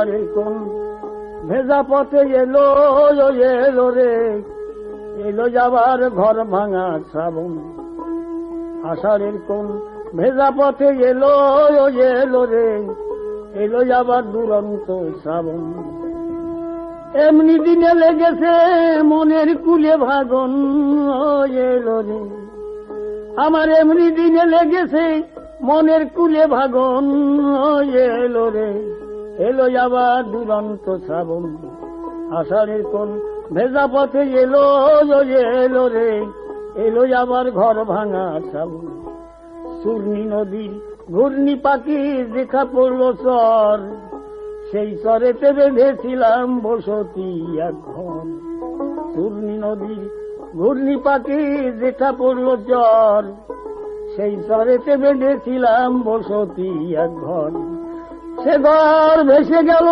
আষাঢ়ের কোন ভেজা পথে এলো এলো রে, এলো যাবার ঘর ভাঙা শ্রাবণ। আষাঢ়ের কোন ভেজা পথে এলো এলো রে, এলো যাবার দুরন্ত শ্রাবণ। এমনি দিনে লেগেছে মনের কুলে ভাগন এলো রে, আমার এমনি দিনে লেগেছে মনের কুলে ভাগন এলো রে, এলো যাবার দুরন্ত শ্রাবণ। আষাঢ়ের কোন ভেজা পথে এলো এলো রে, এলো যাবার ঘর ভাঙা শ্রাবণ। চূর্ণী নদীর ঘূর্ণি পাখি দেখা পড়লো চর, সেই চরেতে বেঁধেছিলাম বসতি এক ঘর। চূর্ণী নদীর ঘূর্ণি পাখি দেখা পড়লো চর, সেই চরেতে বেঁধেছিলাম বসতি এক ঘর। সে ঘর ভেসে গেল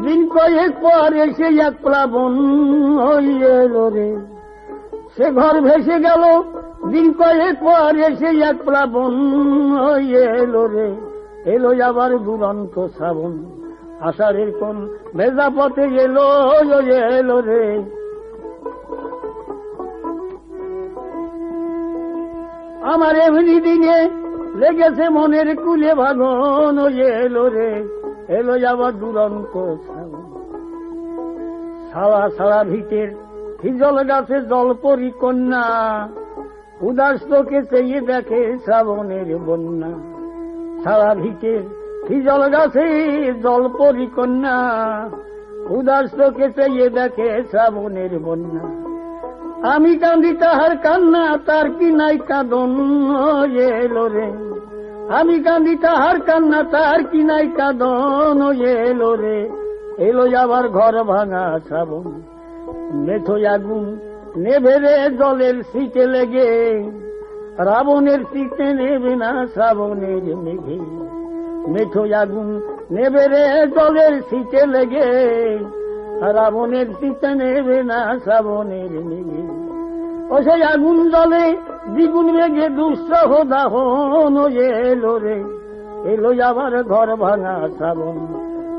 দিন কয়েক পর, এসে এক প্লাবন এলো রে। সে ঘর ভেসে গেল দিন কয়েক পর, এসে এক প্লাবন এলো রে, এলো আবার দুরন্ত শ্রাবণ। আষাঢ়ের কোন ভেজা পথে এলো এলো রে। আমার এমনি দিনে লেগেছে মনের কুলে ভাগন এলো রে, এলো যাবার দুরন্ত শ্রাবণ। ছাড়া ছাড়া ভিটের হিজল গাছে জলপরি কন্যা, উদাস চোখে চেয়ে দেখে শ্রাবণের বন্যা। ছাড়া ভিটের হিজল গাছে জলপরি কন্যা, উদাস চোখে চেয়ে দেখে শ্রাবণের বন্যা। আমি কান্দি তাহার কান্না, তার কি নাই কাঁদন এলো রে। আমি কান্দি তাহার কান্না, তার কি নাই কাঁদন এলো রে, এলো আবার ঘর ভাঙা শ্রাবণ। মেঠো আগুন নেভে রে জলের শীতে লেগে, রাবণের শীতে নেবে না শ্রাবণের মেঘে। মেঠো আগুন নেভে রে জলের শীতে লেগে, রাবণের শীতে নেবে না শ্রাবণের মেঘে। ও সেই আগুন জলে দ্বিগুণ মেঘে দুঃসহ দাহন এলো রে, এলো আবার ঘর ভাঙা শ্রাবণ।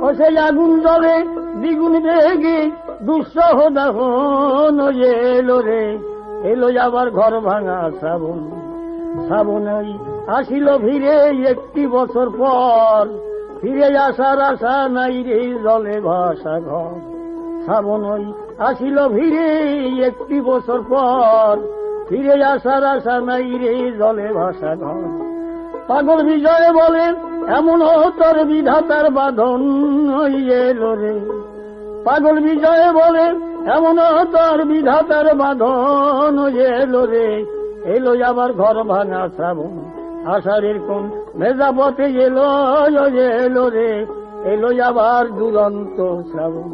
ও সেই আগুন জলে দ্বিগুণ মেঘে দুঃসহ দাহন এলো রে, এলো আবার ঘর ভাঙা শ্রাবণ। শ্রাবণই আসিল ভিড়ে একটি বছর পর, ফিরে আসার আশা নাই রে জলে ভাসা ঘর। শ্রাবণই আসিল ভিড়ে একটি বছর পর, ফিরে আসার আশা নাই রে জলে ভাসা ঘর। পাগল বিজয় বলে এমন তোর বিধাতার বাঁধন এলো রে। পাগল বিজয় বলে এমন তোর বিধাতার বাঁধন এলো রে, এলো আবার ঘর ভাঙা শ্রাবণ। আষাঢ়ের কোন ভেজা পথে এলো এলো রে, এলো আবার দুরন্ত শ্রাবণ।